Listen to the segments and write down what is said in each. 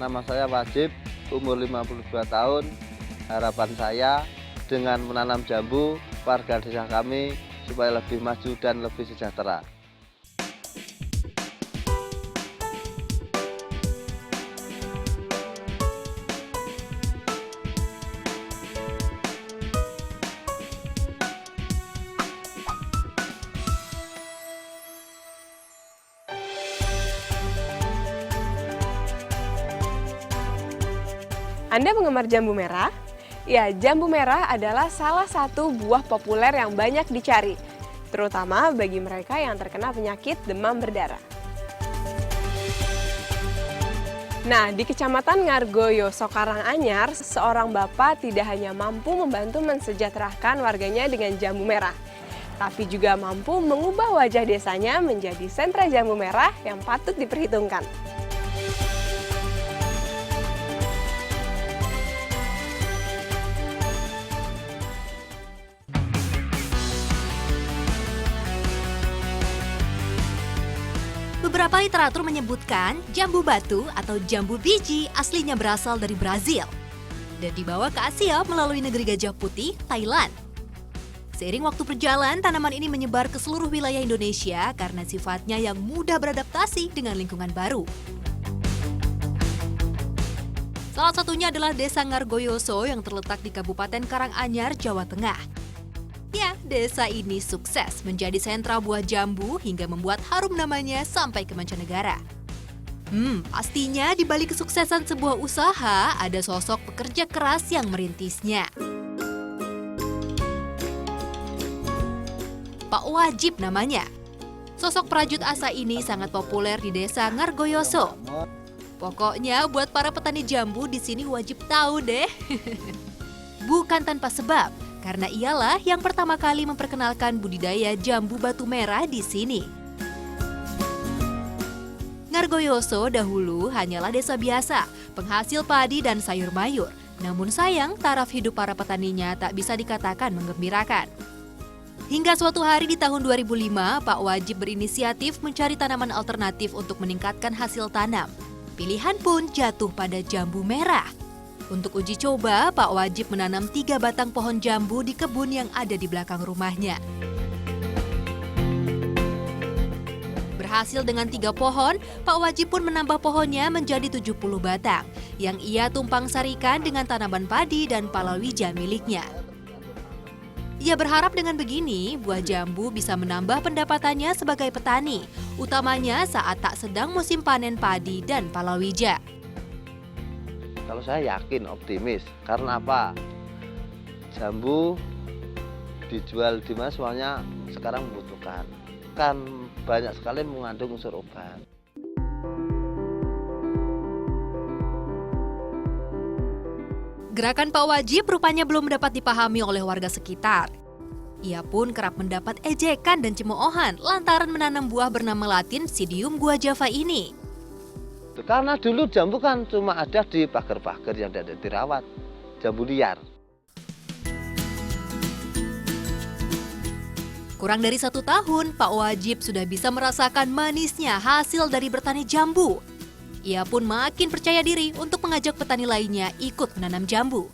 Nama saya Wajib, umur 52 tahun. Harapan saya dengan menanam jambu, warga desa kami supaya lebih maju dan lebih sejahtera. Anda penggemar jambu merah? Ya, jambu merah adalah salah satu buah populer yang banyak dicari, terutama bagi mereka yang terkena penyakit demam berdarah. Nah, di Kecamatan Ngargoyoso, Karanganyar, seorang bapak tidak hanya mampu membantu mensejahterakan warganya dengan jambu merah, tapi juga mampu mengubah wajah desanya menjadi sentra jambu merah yang patut diperhitungkan. Beberapa literatur menyebutkan jambu batu atau jambu biji aslinya berasal dari Brazil dan dibawa ke Asia melalui negeri Gajah Putih, Thailand. Seiring waktu berjalan, tanaman ini menyebar ke seluruh wilayah Indonesia karena sifatnya yang mudah beradaptasi dengan lingkungan baru. Salah satunya adalah Desa Ngargoyoso yang terletak di Kabupaten Karanganyar, Jawa Tengah. Ya, desa ini sukses menjadi sentra buah jambu hingga membuat harum namanya sampai ke mancanegara. Pastinya di balik kesuksesan sebuah usaha ada sosok pekerja keras yang merintisnya. Pak Wajib namanya. Sosok prajut asa ini sangat populer di Desa Ngargoyoso. Pokoknya buat para petani jambu di sini wajib tahu deh. Bukan tanpa sebab. Karena ialah yang pertama kali memperkenalkan budidaya jambu batu merah di sini. Ngargoyoso dahulu hanyalah desa biasa, penghasil padi dan sayur mayur. Namun sayang, taraf hidup para petaninya tak bisa dikatakan menggembirakan. Hingga suatu hari di tahun 2005, Pak Wajib berinisiatif mencari tanaman alternatif untuk meningkatkan hasil tanam. Pilihan pun jatuh pada jambu merah. Untuk uji coba, Pak Wajib menanam 3 batang pohon jambu di kebun yang ada di belakang rumahnya. Berhasil dengan 3 pohon, Pak Wajib pun menambah pohonnya menjadi 70 batang, yang ia tumpang sarikan dengan tanaman padi dan palawija miliknya. Ia berharap dengan begini, buah jambu bisa menambah pendapatannya sebagai petani, utamanya saat tak sedang musim panen padi dan palawija. Kalau saya yakin, optimis. Karena apa? Jambu dijual di mana semuanya sekarang membutuhkan. Kan banyak sekali mengandung unsur obat. Gerakan Pak Wajib rupanya belum dapat dipahami oleh warga sekitar. Ia pun kerap mendapat ejekan dan cemoohan lantaran menanam buah bernama Latin Psidium guajava ini. Karena dulu jambu kan cuma ada di pagar-pagar yang tidak dirawat, jambu liar. Kurang dari 1 tahun, Pak Wajib sudah bisa merasakan manisnya hasil dari bertani jambu. Ia pun makin percaya diri untuk mengajak petani lainnya ikut menanam jambu.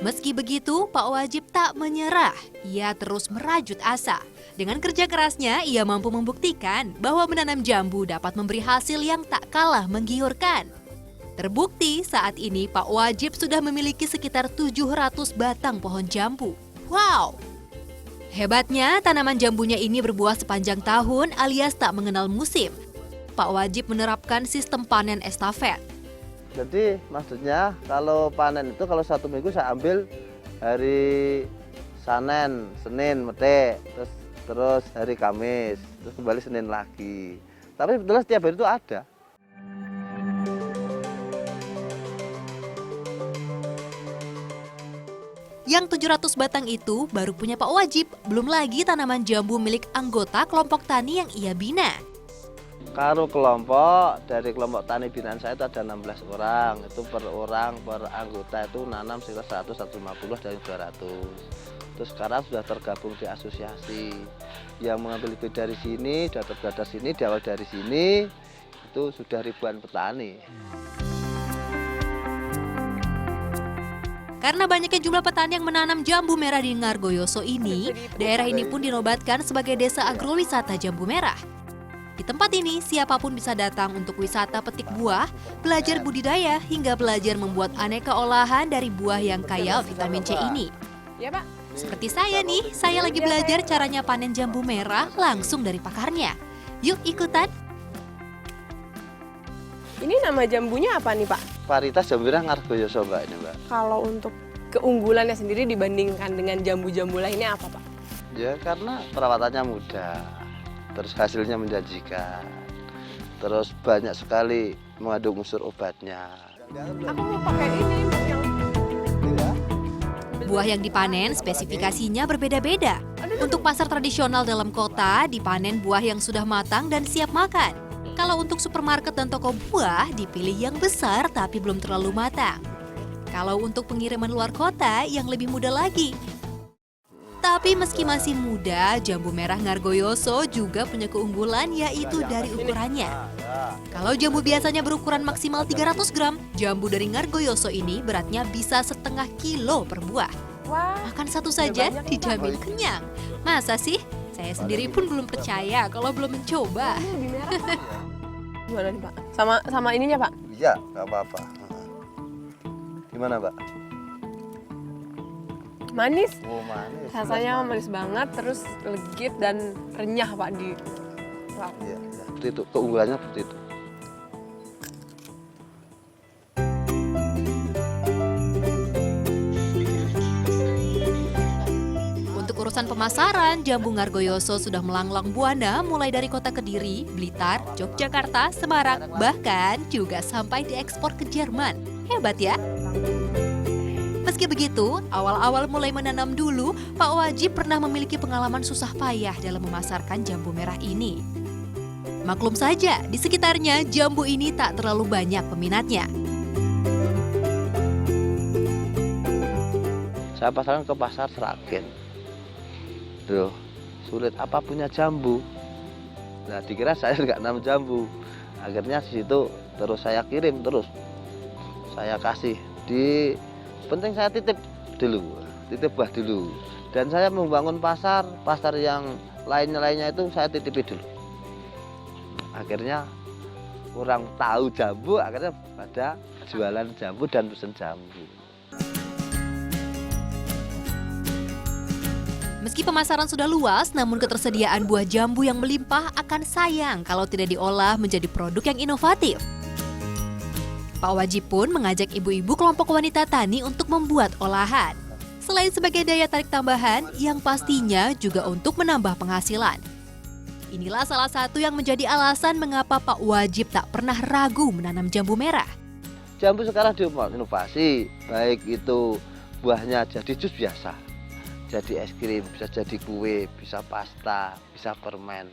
Meski begitu, Pak Wajib tak menyerah. Ia terus merajut asa. Dengan kerja kerasnya, ia mampu membuktikan bahwa menanam jambu dapat memberi hasil yang tak kalah menggiurkan. Terbukti saat ini Pak Wajib sudah memiliki sekitar 700 batang pohon jambu. Wow! Hebatnya, tanaman jambunya ini berbuah sepanjang tahun alias tak mengenal musim. Pak Wajib menerapkan sistem panen estafet. Jadi maksudnya kalau panen itu kalau 1 minggu saya ambil hari Senin, Mete, terus hari Kamis, terus kembali Senin lagi. Tapi sebetulnya setiap hari itu ada. Yang 700 batang itu baru punya Pak Wajib, belum lagi tanaman jambu milik anggota kelompok tani yang ia bina. Kalau kelompok, dari kelompok tani binaan saya itu ada 16 orang. Itu per orang, per anggota itu nanam sekitar 100, 150 dan 200. Terus sekarang sudah tergabung di asosiasi. Yang mengambil lebih dari sini, sudah terbatas sini, di awal dari sini, itu sudah ribuan petani. Karena banyaknya jumlah petani yang menanam jambu merah di Ngargoyoso ini, daerah ini pun dinobatkan sebagai desa agrowisata jambu merah. Di tempat ini, siapapun bisa datang untuk wisata petik buah, belajar budidaya, hingga belajar membuat aneka olahan dari buah yang kaya vitamin C ini. Ya Pak. Seperti saya nih, saya lagi belajar caranya panen jambu merah langsung dari pakarnya. Yuk ikutan! Ini nama jambunya apa nih Pak? Varietas jambu merah Ngargoyoso Mbak ini Mbak. Kalau untuk keunggulannya sendiri dibandingkan dengan jambu-jambu lainnya apa Pak? Ya karena perawatannya mudah, terus hasilnya menjanjikan, terus banyak sekali mengandung unsur obatnya. Aku mau pakai ini yang Buah yang dipanen spesifikasinya berbeda-beda. Untuk pasar tradisional dalam kota, dipanen buah yang sudah matang dan siap makan. Kalau untuk supermarket dan toko buah, dipilih yang besar tapi belum terlalu matang. Kalau untuk pengiriman luar kota, yang lebih muda lagi. Tapi meski masih muda, jambu merah Ngargoyoso juga punya keunggulan yaitu dari ukurannya. Kalau jambu biasanya berukuran maksimal 300 gram, jambu dari Ngargoyoso ini beratnya bisa setengah kilo per buah. wah, Makan satu saja dijamin kenyang. Masa sih? Saya sendiri pun belum percaya kalau belum mencoba. ini lebih merah Pak. Gimana nih Pak? Sama ininya Pak? Iya, nggak apa-apa. Gimana Mbak? Manis. Oh manis. Rasanya manis banget, terus legit dan renyah Pak di. Wow. Iya, ya, seperti itu. Keunggulannya seperti itu. Untuk urusan pemasaran, jambu Ngargoyoso sudah melanglang buana mulai dari kota Kediri, Blitar, Yogyakarta, Semarang, bahkan juga sampai diekspor ke Jerman. Hebat ya! Meski begitu, awal-awal mulai menanam dulu, Pak Wajib pernah memiliki pengalaman susah payah dalam memasarkan jambu merah ini. Maklum saja, di sekitarnya jambu ini tak terlalu banyak peminatnya. Saya pasarkan ke pasar Sragen. Tuh, sulit apa punya jambu. Nah, dikira saya nggak nanam jambu. Akhirnya di situ terus saya kirim terus. Saya kasih di penting saya titip buah dulu. Dan saya membangun pasar yang lainnya itu saya titipi dulu. Akhirnya kurang tahu jambu, akhirnya pada jualan jambu dan pesen jambu. Meski pemasaran sudah luas, namun ketersediaan buah jambu yang melimpah akan sayang kalau tidak diolah menjadi produk yang inovatif. Pak Wajib pun mengajak ibu-ibu kelompok wanita tani untuk membuat olahan. Selain sebagai daya tarik tambahan, yang pastinya juga untuk menambah penghasilan. Inilah salah satu yang menjadi alasan mengapa Pak Wajib tak pernah ragu menanam jambu merah. Jambu sekarang diinovasi, baik itu buahnya jadi jus biasa, jadi es krim, bisa jadi kue, bisa pasta, bisa permen.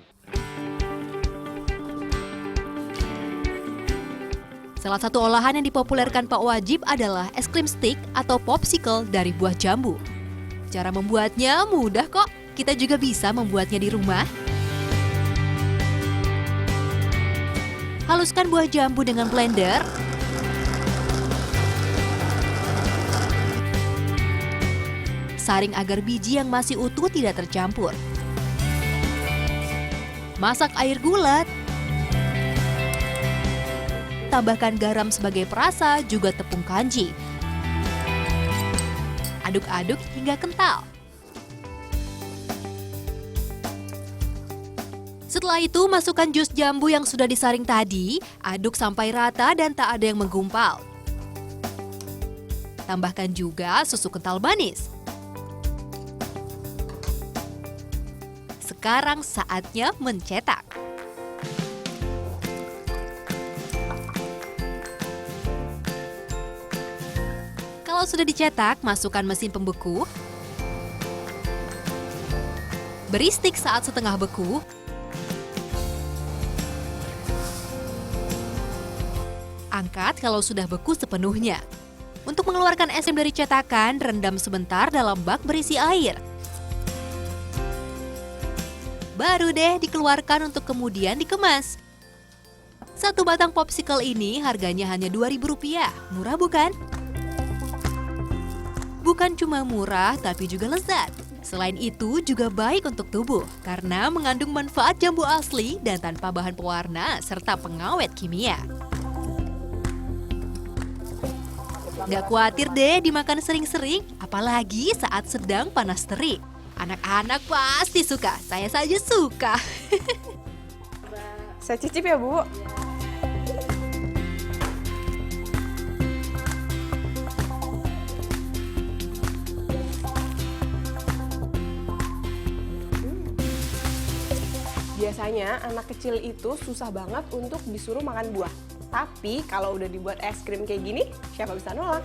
Salah satu olahan yang dipopulerkan Pak Wajib adalah es krim stick atau popsicle dari buah jambu. Cara membuatnya mudah kok, kita juga bisa membuatnya di rumah. Haluskan buah jambu dengan blender. Saring agar biji yang masih utuh tidak tercampur. Masak air gula. Tambahkan garam sebagai perasa, juga tepung kanji. Aduk-aduk hingga kental. Setelah itu, masukkan jus jambu yang sudah disaring tadi, aduk sampai rata dan tak ada yang menggumpal. Tambahkan juga susu kental manis. Sekarang saatnya mencetak. Kalau sudah dicetak, masukkan mesin pembeku. Beri stik saat setengah beku. angkat kalau sudah beku sepenuhnya. Untuk mengeluarkan es krim dari cetakan, rendam sebentar dalam bak berisi air. Baru deh dikeluarkan untuk kemudian dikemas. Satu batang popsicle ini harganya hanya Rp2.000, murah bukan? Bukan cuma murah, tapi juga lezat. Selain itu juga baik untuk tubuh, karena mengandung manfaat jambu asli dan tanpa bahan pewarna serta pengawet kimia. Gak khawatir deh dimakan sering-sering, apalagi saat sedang panas terik. Anak-anak pasti suka, saya saja suka. Saya cicip ya, Bu. Biasanya anak kecil itu susah banget untuk disuruh makan buah. Tapi kalau udah dibuat es krim kayak gini, siapa bisa nolak?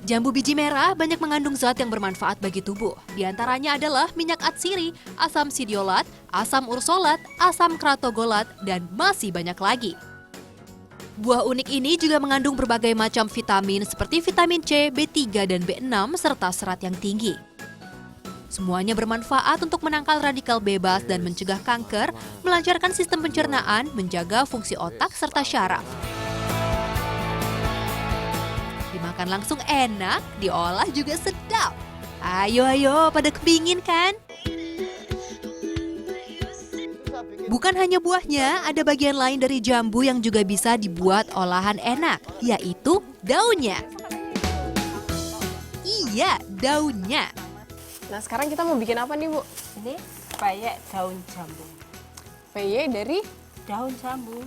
Jambu biji merah banyak mengandung zat yang bermanfaat bagi tubuh. Di antaranya adalah minyak atsiri, asam sidiolat, asam ursolat, asam kratogolat, dan masih banyak lagi. Buah unik ini juga mengandung berbagai macam vitamin seperti vitamin C, B3, dan B6 serta serat yang tinggi. Semuanya bermanfaat untuk menangkal radikal bebas dan mencegah kanker, melancarkan sistem pencernaan, menjaga fungsi otak serta syaraf. Dimakan langsung enak, diolah juga sedap. Ayo, pada kepingin kan? Bukan hanya buahnya, ada bagian lain dari jambu yang juga bisa dibuat olahan enak, yaitu daunnya. Iya, daunnya. Nah, sekarang kita mau bikin apa nih, Bu? Ini payek daun jambu. Peye dari Daun jambu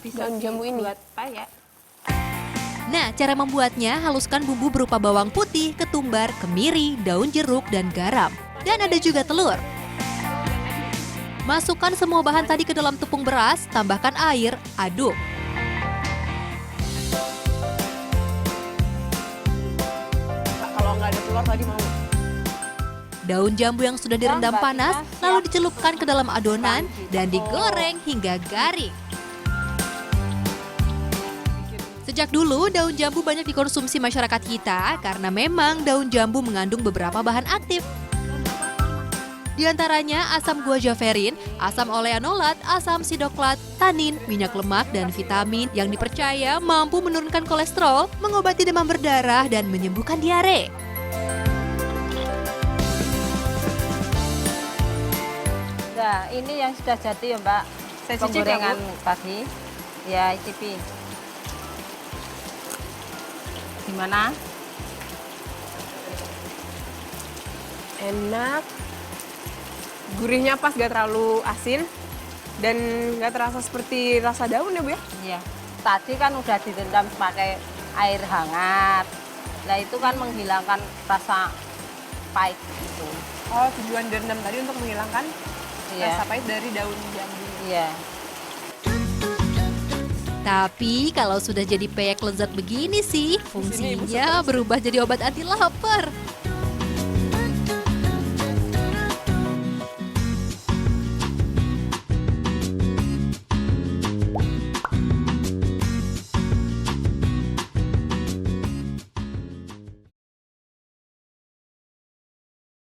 bisa Daun jambu ini? buat payek. Nah, cara membuatnya, haluskan bumbu berupa bawang putih, ketumbar, kemiri, daun jeruk, dan garam. Dan ada juga telur. Masukkan semua bahan tadi ke dalam tepung beras, tambahkan air, aduk. kalau nggak ada telur tadi mau. Daun jambu yang sudah direndam panas, lalu dicelupkan ke dalam adonan dan digoreng hingga garing. Sejak dulu, daun jambu banyak dikonsumsi masyarakat kita karena memang daun jambu mengandung beberapa bahan aktif. Di antaranya asam guajaverin, asam oleanolat, asam sidoklat, tanin, minyak lemak, dan vitamin yang dipercaya mampu menurunkan kolesterol, mengobati demam berdarah, dan menyembuhkan diare. Nah, ini yang sudah jadi ya, Mbak. Saya cicip ya, Bu? Penggorengan pagi. Ya, icipi. Gimana? Enak. Gurihnya pas, gak terlalu asin. Dan gak terasa seperti rasa daun ya, Bu ya? Iya. Tadi kan udah direndam pakai air hangat. Nah, itu kan menghilangkan rasa pahit gitu. Oh, tujuan direndam tadi untuk menghilangkan Iya. rasa pahit dari daun jambu. Iya. Tapi kalau sudah jadi peyek lezat begini sih, fungsinya berubah jadi obat anti lapar.